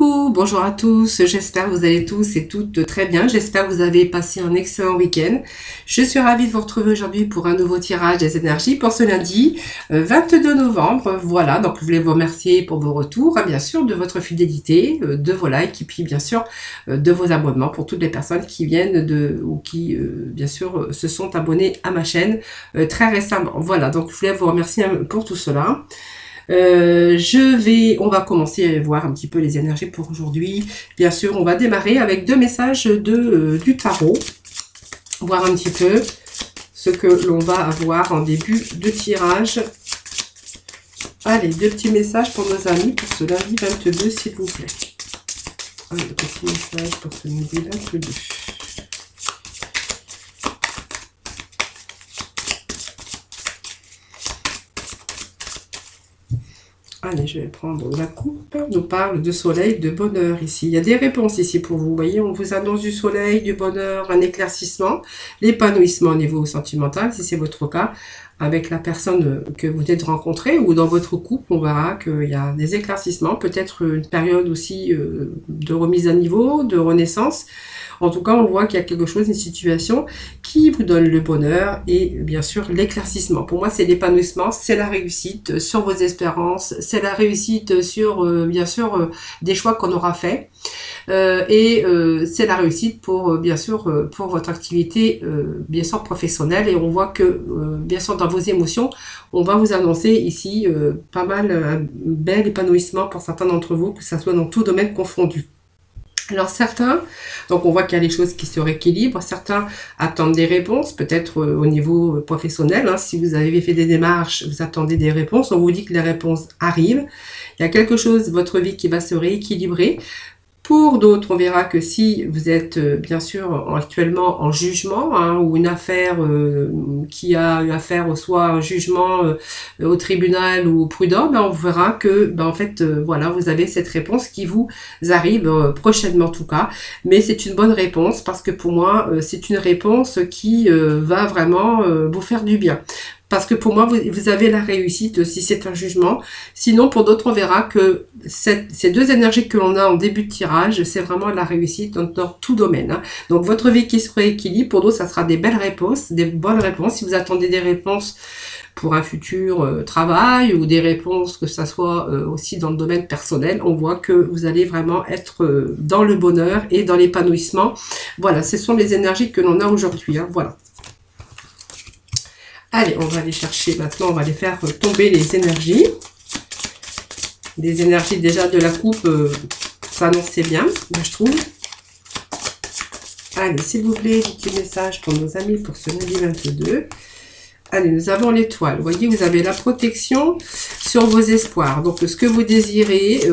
Coucou, bonjour à tous, j'espère que vous allez tous et toutes très bien, j'espère que vous avez passé un excellent week-end. Je suis ravie de vous retrouver aujourd'hui pour un nouveau tirage des énergies pour ce lundi 22 novembre. Voilà, donc je voulais vous remercier pour vos retours, bien sûr, de votre fidélité, de vos likes et puis bien sûr de vos abonnements pour toutes les personnes qui viennent ou qui bien sûr se sont abonnées à ma chaîne très récemment. Voilà, donc je voulais vous remercier pour tout cela. On va commencer à voir un petit peu les énergies pour aujourd'hui. Bien sûr, on va démarrer avec deux messages du tarot. Voir un petit peu ce que l'on va avoir en début de tirage. Allez, deux petits messages pour nos amis pour ce lundi 22, s'il vous plaît. Un petit message pour ce lundi 22. Allez, je vais prendre la coupe. On nous parle de soleil, de bonheur ici. Il y a des réponses ici pour vous. Vous voyez, on vous annonce du soleil, du bonheur, un éclaircissement, l'épanouissement au niveau sentimental, si c'est votre cas, avec la personne que vous êtes rencontrée ou dans votre couple, on verra qu'il y a des éclaircissements, peut-être une période aussi de remise à niveau, de renaissance. En tout cas, on voit qu'il y a quelque chose, une situation qui vous donne le bonheur et bien sûr l'éclaircissement. Pour moi, c'est l'épanouissement, c'est la réussite sur vos espérances, c'est la réussite sur, bien sûr, des choix qu'on aura faits. C'est la réussite pour, bien sûr, pour votre activité, bien sûr, professionnelle. Et on voit que, bien sûr, dans vos émotions, on va vous annoncer ici pas mal un bel épanouissement pour certains d'entre vous, que ce soit dans tout domaine confondu. Alors certains, donc on voit qu'il y a des choses qui se rééquilibrent, certains attendent des réponses, peut-être au niveau professionnel, hein, si vous avez fait des démarches, vous attendez des réponses, on vous dit que les réponses arrivent, il y a quelque chose de votre vie qui va se rééquilibrer. Pour d'autres, on verra que si vous êtes bien sûr actuellement en jugement, hein, ou une affaire qui a eu affaire soit un jugement au tribunal ou au prud'homme, ben on verra que ben en fait voilà, vous avez cette réponse qui vous arrive prochainement en tout cas, mais c'est une bonne réponse parce que pour moi c'est une réponse qui va vraiment vous faire du bien. Parce que pour moi, vous avez la réussite si c'est un jugement. Sinon, pour d'autres, on verra que ces deux énergies que l'on a en début de tirage, c'est vraiment la réussite dans tout domaine. Hein. Donc, votre vie qui se rééquilibre, pour d'autres, ça sera des belles réponses, des bonnes réponses. Si vous attendez des réponses pour un futur travail ou des réponses que ça soit aussi dans le domaine personnel, on voit que vous allez vraiment être dans le bonheur et dans l'épanouissement. Voilà, ce sont les énergies que l'on a aujourd'hui. Hein. Voilà. Allez, on va aller chercher maintenant, on va aller faire tomber les énergies. Les énergies déjà de la coupe, ça annonçait bien, je trouve. Allez, s'il vous plaît, un petit message pour nos amis pour ce lundi 22. Allez, nous avons l'étoile. Vous voyez, vous avez la protection sur vos espoirs. Donc, ce que vous désirez,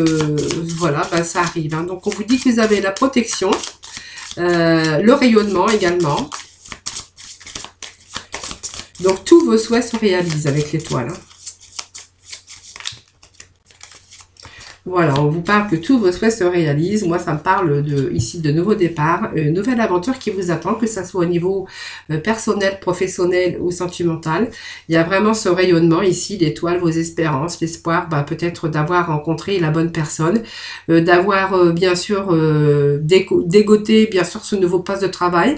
voilà, ben, ça arrive. Hein. Donc, on vous dit que vous avez la protection, le rayonnement également. Donc, tous vos souhaits se réalisent avec l'étoile. Hein. Voilà, on vous parle que tous vos souhaits se réalisent. Moi, ça me parle ici de nouveaux départs, une nouvelle aventure qui vous attend, que ce soit au niveau personnel, professionnel ou sentimental. Il y a vraiment ce rayonnement ici, l'étoile, vos espérances, l'espoir, bah, peut-être d'avoir rencontré la bonne personne, d'avoir bien sûr dégoté bien sûr ce nouveau poste de travail.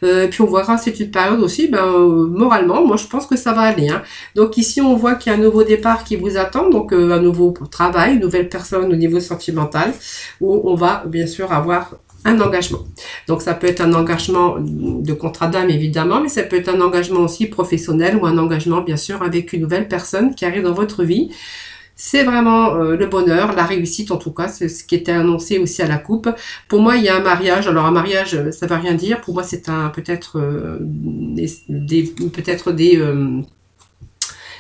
Puis on verra, c'est une période aussi, moralement, moi je pense que ça va aller. Hein. Donc ici on voit qu'il y a un nouveau départ qui vous attend, donc un nouveau travail, une nouvelle personne au niveau sentimental, où on va bien sûr avoir un engagement. Donc ça peut être un engagement de contrat d'âme évidemment, mais ça peut être un engagement aussi professionnel ou un engagement bien sûr avec une nouvelle personne qui arrive dans votre vie. C'est vraiment le bonheur, la réussite en tout cas, c'est ce qui était annoncé aussi à la coupe. Pour moi, il y a un mariage. Alors un mariage, ça ne veut rien dire. Pour moi, c'est peut-être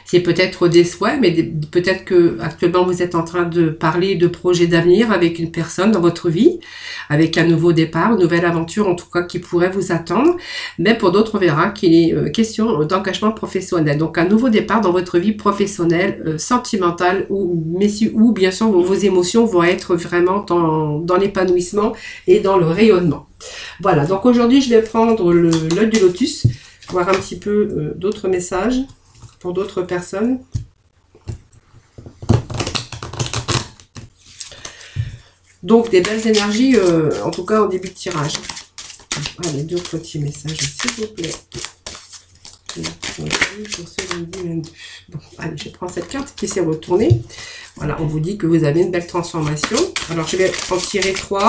c'est peut-être des souhaits, mais peut-être que actuellement vous êtes en train de parler de projets d'avenir avec une personne dans votre vie, avec un nouveau départ, une nouvelle aventure en tout cas qui pourrait vous attendre. Mais pour d'autres, on verra qu'il est question d'engagement professionnel. Donc un nouveau départ dans votre vie professionnelle, sentimentale, ou bien sûr vos émotions vont être vraiment dans l'épanouissement et dans le rayonnement. Voilà, donc aujourd'hui je vais prendre l'œil du lotus, voir un petit peu d'autres messages pour d'autres personnes. Donc, des belles énergies, en tout cas, au début de tirage. Allez, 2 petits messages, s'il vous plaît. Pour ce lundi 22. Bon, allez, je prends cette carte qui s'est retournée. Voilà, on vous dit que vous avez une belle transformation. Alors, je vais en tirer 3.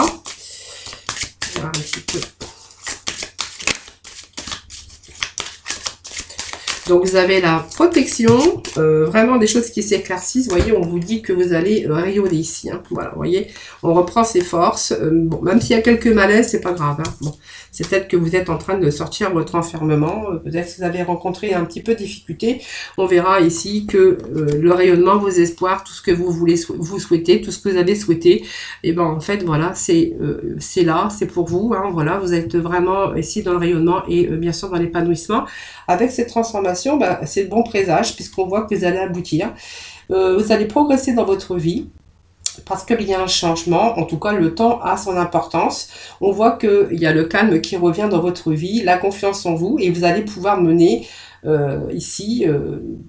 Voir un petit peu. Donc, vous avez la protection, vraiment des choses qui s'éclaircissent. Vous voyez, on vous dit que vous allez rayonner ici. Hein. Voilà, vous voyez, on reprend ses forces. Bon, même s'il y a quelques malaises, c'est pas grave. Hein. Bon, c'est peut-être que vous êtes en train de sortir votre enfermement. Peut-être que vous avez rencontré un petit peu de difficulté. On verra ici que le rayonnement, vos espoirs, tout ce que vous voulez, vous souhaitez, tout ce que vous avez souhaité, et ben en fait, voilà, c'est là, c'est pour vous. Hein. Voilà, vous êtes vraiment ici dans le rayonnement et bien sûr dans l'épanouissement. Avec cette transformation, bah, c'est de bon présage puisqu'on voit que vous allez aboutir. Vous allez progresser dans votre vie parce qu'il y a un changement. En tout cas, le temps a son importance. On voit qu'il y a le calme qui revient dans votre vie, la confiance en vous et vous allez pouvoir mener ici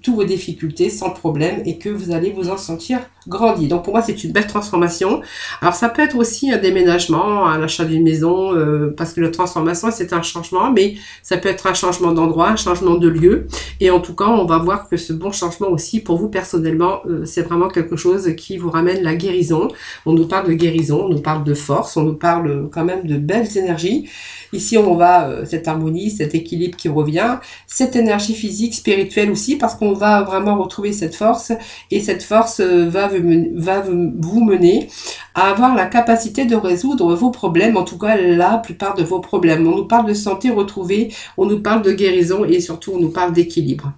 toutes vos difficultés sans problème et que vous allez vous en sentir grandi. Donc pour moi c'est une belle transformation. Alors ça peut être aussi un déménagement, un achat d'une maison, parce que la transformation c'est un changement, mais ça peut être un changement d'endroit, un changement de lieu. Et en tout cas on va voir que ce bon changement aussi pour vous personnellement, c'est vraiment quelque chose qui vous ramène la guérison. On nous parle de guérison, on nous parle de force, on nous parle quand même de belles énergies. Ici on va cette harmonie, cet équilibre qui revient, cette énergie physique, spirituelle aussi, parce qu'on va vraiment retrouver cette force et cette force va vous mener à avoir la capacité de résoudre vos problèmes, en tout cas la plupart de vos problèmes. On nous parle de santé retrouvée, on nous parle de guérison et surtout on nous parle d'équilibre.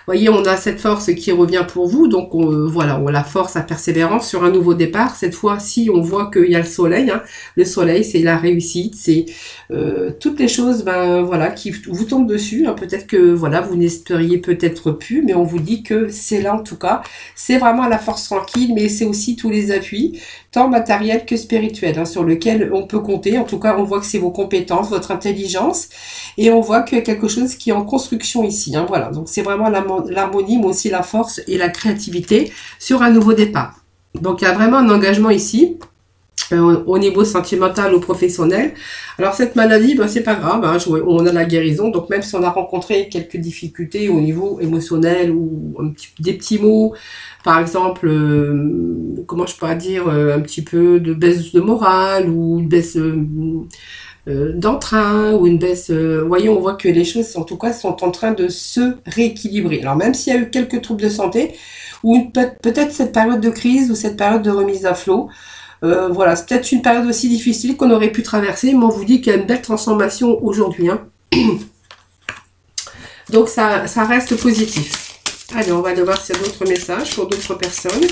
Vous voyez, on a cette force qui revient pour vous, donc voilà, on a la force à persévérance sur un nouveau départ. Cette fois-ci, on voit qu'il y a le soleil. Hein. Le soleil, c'est la réussite, c'est toutes les choses, ben voilà, qui vous tombent dessus. Hein. Peut-être que voilà, vous n'espériez peut-être plus, mais on vous dit que c'est là en tout cas. C'est vraiment la force tranquille, mais c'est aussi tous les appuis, tant matériels que spirituels, hein, sur lesquels on peut compter. En tout cas, on voit que c'est vos compétences, votre intelligence, et on voit qu'il y a quelque chose qui est en construction ici. Hein. Voilà, donc c'est vraiment l'harmonie, mais aussi la force et la créativité sur un nouveau départ. Donc il y a vraiment un engagement ici, au niveau sentimental ou professionnel. Alors cette maladie, ben, c'est pas grave, hein, on a la guérison, donc même si on a rencontré quelques difficultés au niveau émotionnel ou des petits mots, par exemple, comment je pourrais dire, un petit peu de baisse de morale ou une baisse d'entrain ou une baisse, voyez, on voit que les choses en tout cas sont en train de se rééquilibrer. Alors même s'il y a eu quelques troubles de santé ou peut-être cette période de crise ou cette période de remise à flot, voilà, c'est peut-être une période aussi difficile qu'on aurait pu traverser, mais on vous dit qu'il y a une belle transformation aujourd'hui. Hein. Donc ça reste positif. Allez, on va aller voir s'il y a d'autres messages pour d'autres personnes.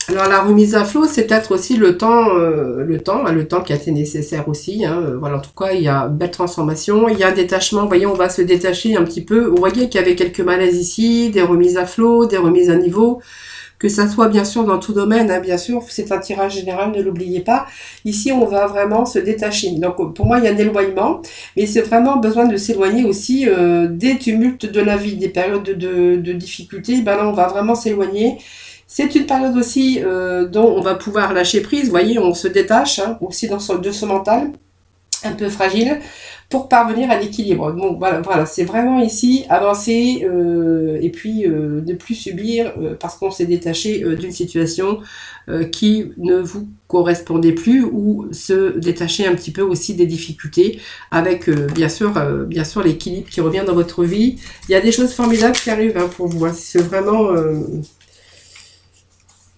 Alors la remise à flot, c'est peut-être aussi le temps qui a été nécessaire aussi. Hein. Voilà, en tout cas, il y a une belle transformation, il y a un détachement. Vous voyez, on va se détacher un petit peu. Vous voyez qu'il y avait quelques malaises ici, des remises à flot, des remises à niveau. Que ça soit bien sûr dans tout domaine, hein, bien sûr, c'est un tirage général, ne l'oubliez pas. Ici, on va vraiment se détacher. Donc pour moi, il y a un éloignement, mais c'est vraiment besoin de s'éloigner aussi des tumultes de la vie, des périodes de difficultés. Ben là, on va vraiment s'éloigner. C'est une période aussi dont on va pouvoir lâcher prise. Vous voyez, on se détache hein, aussi de ce mental un peu fragile pour parvenir à l'équilibre. Donc voilà, c'est vraiment ici avancer et puis ne plus subir parce qu'on s'est détaché d'une situation qui ne vous correspondait plus ou se détacher un petit peu aussi des difficultés avec bien sûr l'équilibre qui revient dans votre vie. Il y a des choses formidables qui arrivent hein, pour vous. Hein. C'est vraiment...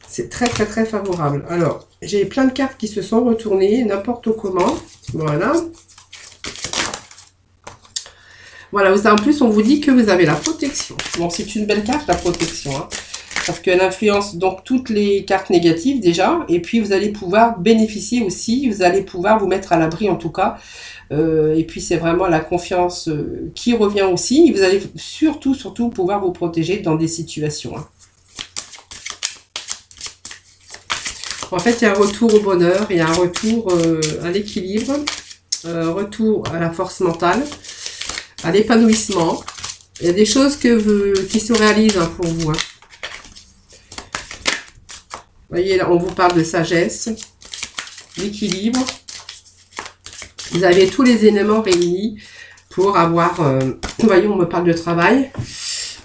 c'est très très très favorable. Alors, j'ai plein de cartes qui se sont retournées, n'importe comment. Voilà. Voilà, en plus, on vous dit que vous avez la protection. Bon, c'est une belle carte, la protection. Hein, parce qu'elle influence donc toutes les cartes négatives déjà. Et puis, vous allez pouvoir bénéficier aussi. Vous allez pouvoir vous mettre à l'abri en tout cas. Et puis, c'est vraiment la confiance qui revient aussi. Et vous allez surtout pouvoir vous protéger dans des situations. Hein. En fait, il y a un retour au bonheur, il y a un retour à l'équilibre, retour à la force mentale, à l'épanouissement. Il y a des choses qui se réalisent hein, pour vous. Hein. Vous voyez, là, on vous parle de sagesse, d'équilibre. Vous avez tous les éléments réunis pour avoir... voyons, on me parle de travail.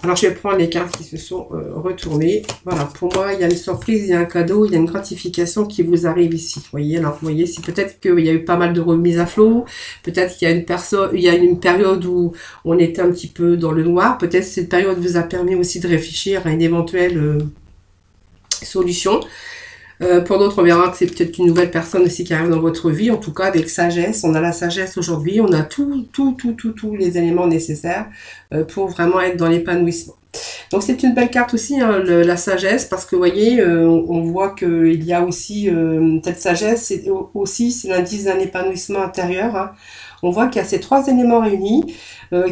Alors, je vais prendre les cartes qui se sont retournées. Voilà, pour moi, il y a une surprise, il y a un cadeau, il y a une gratification qui vous arrive ici. Vous voyez, alors, vous voyez, si peut-être qu'il y a eu pas mal de remises à flot, peut-être qu'il y a une période où on était un petit peu dans le noir. Peut-être que cette période vous a permis aussi de réfléchir à une éventuelle solution. Pour d'autres, on verra que c'est peut-être une nouvelle personne aussi qui arrive dans votre vie. En tout cas, avec sagesse, on a la sagesse aujourd'hui. On a tous les éléments nécessaires pour vraiment être dans l'épanouissement. Donc, c'est une belle carte aussi, hein, la sagesse, parce que, vous voyez, on voit qu'il y a aussi cette sagesse, c'est l'indice d'un épanouissement intérieur. Hein. On voit qu'il y a ces trois éléments réunis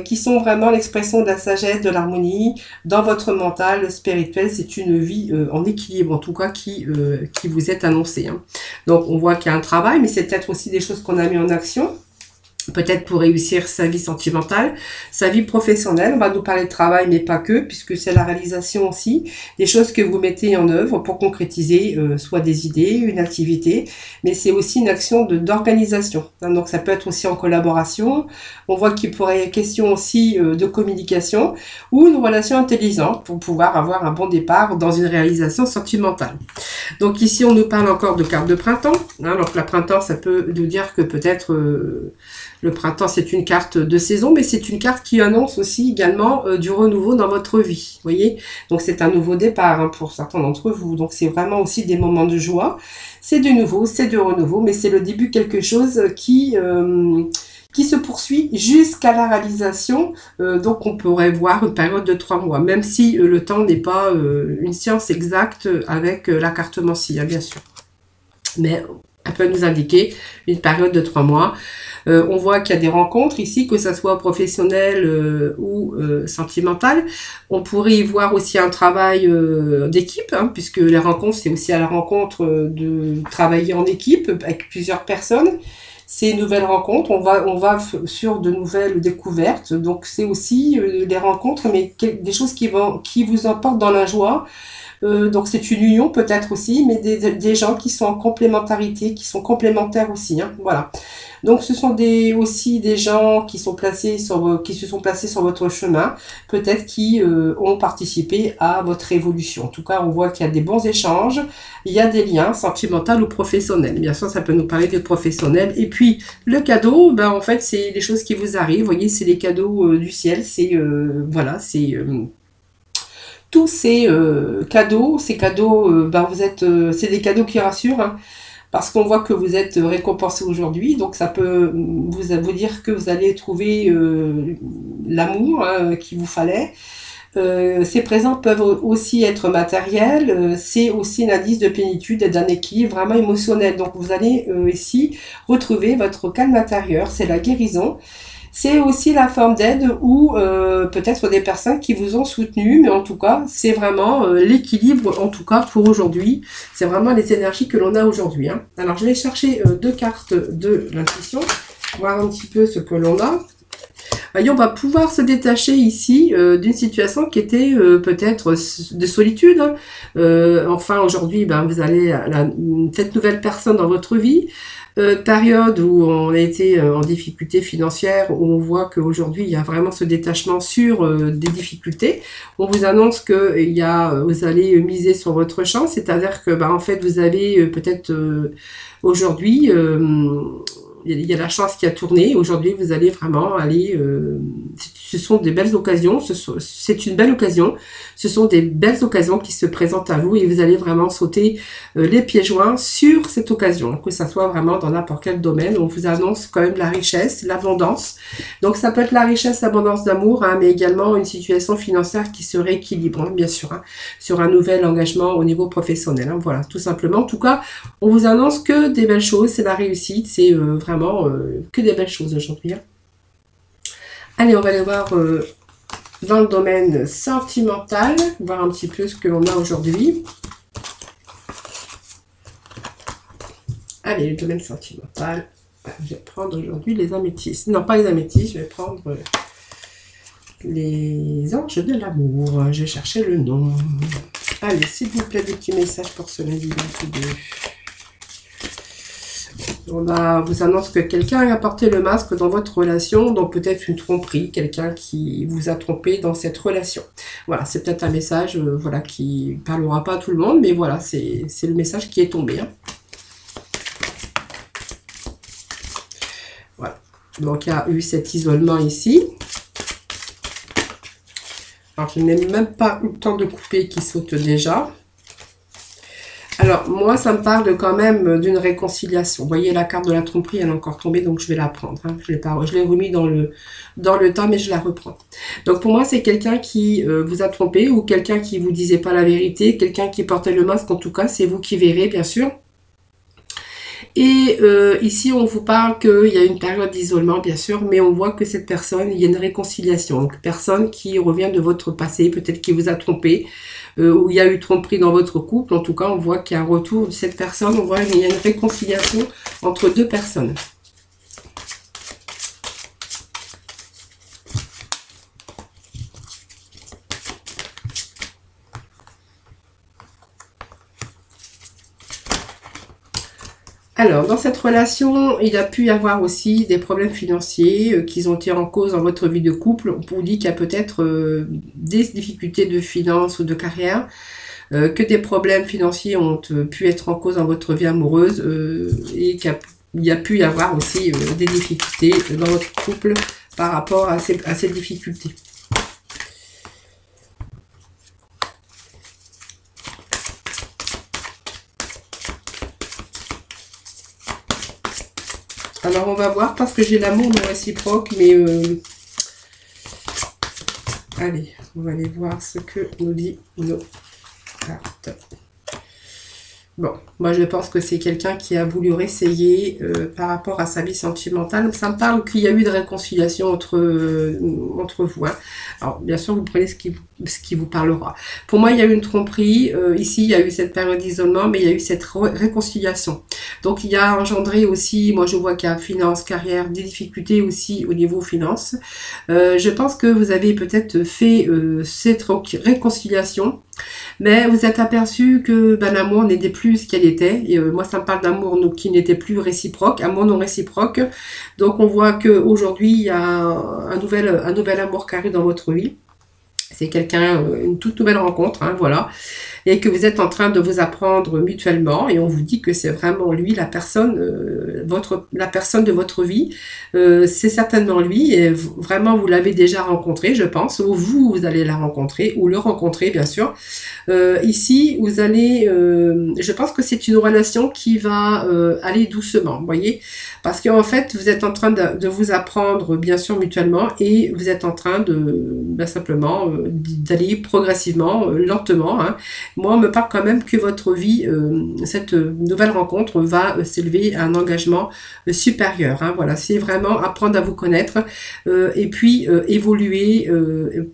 qui sont vraiment l'expression de la sagesse, de l'harmonie dans votre mental spirituel. C'est une vie en équilibre, en tout cas, qui vous est annoncée. Hein. Donc, on voit qu'il y a un travail, mais c'est peut-être aussi des choses qu'on a mis en action. Peut-être pour réussir sa vie sentimentale, sa vie professionnelle. On va nous parler de travail, mais pas que, puisque c'est la réalisation aussi des choses que vous mettez en œuvre pour concrétiser soit des idées, une activité, mais c'est aussi une action d'organisation. Hein, donc ça peut être aussi en collaboration. On voit qu'il pourrait être question aussi de communication ou une relation intelligente pour pouvoir avoir un bon départ dans une réalisation sentimentale. Donc ici, on nous parle encore de carte de printemps. Hein, donc la printemps, ça peut nous dire que peut-être... le printemps, c'est une carte de saison, mais c'est une carte qui annonce aussi également du renouveau dans votre vie. Vous voyez, donc c'est un nouveau départ hein, pour certains d'entre vous. Donc c'est vraiment aussi des moments de joie. C'est du nouveau, c'est du renouveau, mais c'est le début de quelque chose qui se poursuit jusqu'à la réalisation. Donc on pourrait voir une période de 3 mois, même si le temps n'est pas une science exacte avec la cartomancie, hein, bien sûr. Mais elle peut nous indiquer une période de 3 mois. On voit qu'il y a des rencontres ici, que ce soit professionnel ou sentimental. On pourrait y voir aussi un travail d'équipe, hein, puisque les rencontres, c'est aussi à la rencontre de travailler en équipe avec plusieurs personnes. C'est une nouvelle rencontre, on va sur de nouvelles découvertes. Donc c'est aussi des rencontres, mais des choses qui vous emportent dans la joie. Donc c'est une union peut-être aussi, mais des gens qui sont en complémentarité, qui sont complémentaires aussi. Hein, voilà. Donc ce sont aussi des gens qui se sont placés sur votre chemin, peut-être qui ont participé à votre évolution. En tout cas, on voit qu'il y a des bons échanges, il y a des liens sentimentaux ou professionnels. Bien sûr, ça peut nous parler de professionnels. Et puis le cadeau, ben en fait, c'est les choses qui vous arrivent. Vous voyez, c'est les cadeaux du ciel. C'est voilà, c'est tous ces cadeaux, ben c'est des cadeaux qui rassurent. Hein, parce qu'on voit que vous êtes récompensé aujourd'hui, donc ça peut vous dire que vous allez trouver l'amour hein, qu'il vous fallait. Ces présents peuvent aussi être matériels, c'est aussi un indice de plénitude et d'un équilibre vraiment émotionnel. Donc vous allez ici retrouver votre calme intérieur, c'est la guérison. C'est aussi la forme d'aide ou peut-être des personnes qui vous ont soutenu, mais en tout cas, c'est vraiment l'équilibre, en tout cas pour aujourd'hui. C'est vraiment les énergies que l'on a aujourd'hui. Hein. Alors, je vais chercher 2 cartes de l'intuition, voir un petit peu ce que l'on a. Voyez, on va pouvoir se détacher ici d'une situation qui était peut-être de solitude. Hein. Enfin, aujourd'hui, ben, vous allez cette nouvelle personne dans votre vie. Période où on a été en difficulté financière, où on voit qu'aujourd'hui il y a vraiment ce détachement sur des difficultés. On vous annonce que vous allez miser sur votre chance, c'est-à-dire que en fait vous avez peut-être aujourd'hui il y a la chance qui a tourné. Aujourd'hui, vous allez vraiment aller... ce sont des belles occasions. C'est une belle occasion. Ce sont des belles occasions qui se présentent à vous et vous allez vraiment sauter les pieds joints sur cette occasion. Que ça soit vraiment dans n'importe quel domaine. On vous annonce quand même la richesse, l'abondance. Donc, ça peut être la richesse, l'abondance d'amour, hein, mais également une situation financière qui se rééquilibre, hein, bien sûr, hein, sur un nouvel engagement au niveau professionnel. Hein, voilà, tout simplement. En tout cas, on vous annonce que des belles choses. C'est la réussite. C'est vraiment que des belles choses aujourd'hui. Hein. Allez, on va aller voir dans le domaine sentimental, voir un petit peu ce que l'on a aujourd'hui. Allez, le domaine sentimental. Je vais prendre aujourd'hui les améthystes. Non, pas les améthystes, je vais prendre les anges de l'amour. Je vais chercher le nom. Allez, s'il vous plaît, des petits messages pour ce lundi 22. On vous annonce que quelqu'un a porté le masque dans votre relation, donc peut-être une tromperie, quelqu'un qui vous a trompé dans cette relation. Voilà, c'est peut-être un message voilà, qui parlera pas à tout le monde, mais voilà, c'est le message qui est tombé. Hein. Voilà, donc il y a eu cet isolement ici. Alors, je n'ai même pas eu le temps de couper qui saute déjà. Alors, moi, ça me parle quand même d'une réconciliation. Vous voyez, la carte de la tromperie, elle est encore tombée, donc je vais la prendre. Hein. Je l'ai remis dans le tas, mais je la reprends. Donc, pour moi, c'est quelqu'un qui vous a trompé ou quelqu'un qui vous disait pas la vérité, quelqu'un qui portait le masque. En tout cas, c'est vous qui verrez, bien sûr. Et ici, on vous parle qu'il y a une période d'isolement, bien sûr, mais on voit que cette personne, il y a une réconciliation. Donc, personne qui revient de votre passé, peut-être qui vous a trompé, où il y a eu tromperie dans votre couple. En tout cas, on voit qu'il y a un retour de cette personne. On voit qu'il y a une réconciliation entre deux personnes. Alors, dans cette relation, il a pu y avoir aussi des problèmes financiers qui ont été en cause dans votre vie de couple. On vous dit qu'il y a peut-être des difficultés de finances ou de carrière, que des problèmes financiers ont pu être en cause dans votre vie amoureuse et qu'il y a pu y avoir aussi des difficultés dans votre couple par rapport à ces difficultés. Alors, on va voir, parce que j'ai l'amour non réciproque, mais... allez, on va aller voir ce que nous dit nos cartes. Bon, moi je pense que c'est quelqu'un qui a voulu réessayer par rapport à sa vie sentimentale. Ça me parle qu'il y a eu de réconciliation entre vous. Hein. Alors, bien sûr, vous prenez ce qui vous parlera. Pour moi, il y a eu une tromperie. Ici, il y a eu cette période d'isolement, mais il y a eu cette réconciliation. Donc, il y a engendré aussi, moi je vois qu'il y a finance, carrière, des difficultés aussi au niveau finance. Je pense que vous avez peut-être fait cette réconciliation, mais vous êtes aperçu que l'amour n'était plus ce qu'elle était. Et, moi, ça me parle d'amour qui n'était plus réciproque, amour non réciproque. Donc, on voit qu'aujourd'hui, il y a un nouvel amour qui arrive dans votre vie. C'est quelqu'un, une toute nouvelle rencontre, hein, voilà. Et que vous êtes en train de vous apprendre mutuellement. Et on vous dit que c'est vraiment lui, la personne de votre vie. C'est certainement lui. Et vraiment, vous l'avez déjà rencontré, je pense. Ou vous allez la rencontrer, ou le rencontrer, bien sûr. Ici, vous allez... je pense que c'est une relation qui va aller doucement, vous voyez. Parce qu'en fait, vous êtes en train de vous apprendre, bien sûr, mutuellement. Et vous êtes en train de, simplement, d'aller progressivement, lentement, hein. Moi, on me parle quand même que votre vie, cette nouvelle rencontre va s'élever à un engagement supérieur. Hein, voilà, c'est vraiment apprendre à vous connaître et puis évoluer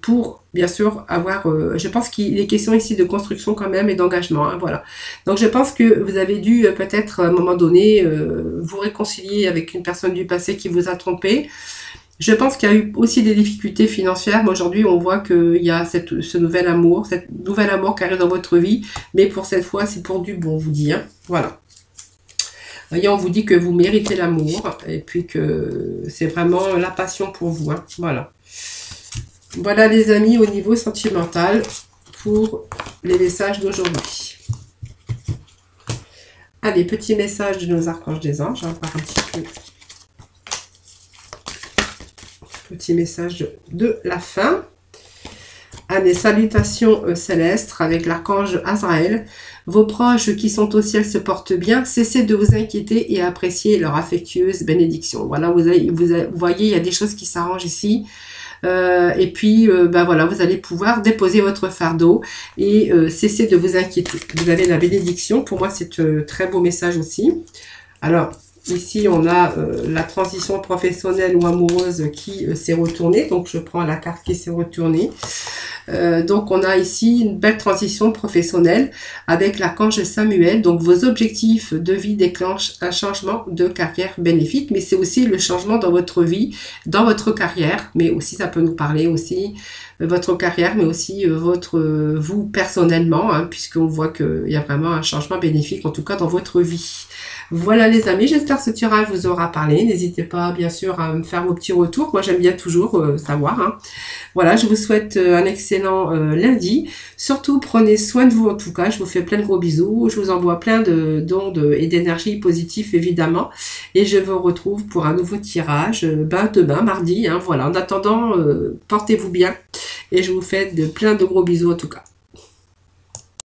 pour, bien sûr, avoir... je pense qu'il est question ici de construction quand même et d'engagement. Hein, voilà. Donc, je pense que vous avez dû peut-être à un moment donné vous réconcilier avec une personne du passé qui vous a trompé. Je pense qu'il y a eu aussi des difficultés financières, mais aujourd'hui on voit qu'il y a ce nouvel amour, cette nouvelle amour qui arrive dans votre vie, mais pour cette fois c'est pour du bon, on vous dit, hein. Voilà. Voyez, on vous dit que vous méritez l'amour, et puis que c'est vraiment la passion pour vous, hein. Voilà. Voilà les amis, au niveau sentimental, pour les messages d'aujourd'hui. Allez, petit message de nos archanges des anges, on va voir un petit peu... Petit message de la fin. Allez, salutations célestes avec l'archange Azraël. Vos proches qui sont au ciel se portent bien. Cessez de vous inquiéter et appréciez leur affectueuse bénédiction. Voilà, vous voyez, il y a des choses qui s'arrangent ici. Et puis, voilà, vous allez pouvoir déposer votre fardeau et cesser de vous inquiéter. Vous avez la bénédiction. Pour moi, c'est un très beau message aussi. Alors, ici, on a la transition professionnelle ou amoureuse qui s'est retournée. Donc, je prends la carte qui s'est retournée. Donc on a ici une belle transition professionnelle avec l'archange Samuel. Donc vos objectifs de vie déclenchent un changement de carrière bénéfique, mais c'est aussi le changement dans votre vie, dans votre carrière, mais aussi ça peut nous parler aussi votre carrière, mais aussi vous personnellement, hein, puisqu'on voit qu'il y a vraiment un changement bénéfique, en tout cas dans votre vie. Voilà les amis, j'espère que ce tirage vous aura parlé. N'hésitez pas bien sûr à me faire vos petits retours. Moi j'aime bien toujours savoir. Hein. Voilà, je vous souhaite un excellent lundi. Surtout prenez soin de vous en tout cas. Je vous fais plein de gros bisous. Je vous envoie plein d'ondes et d'énergie positive évidemment. Et je vous retrouve pour un nouveau tirage demain, mardi. Hein, voilà, en attendant, portez-vous bien. Et je vous fais plein de gros bisous en tout cas.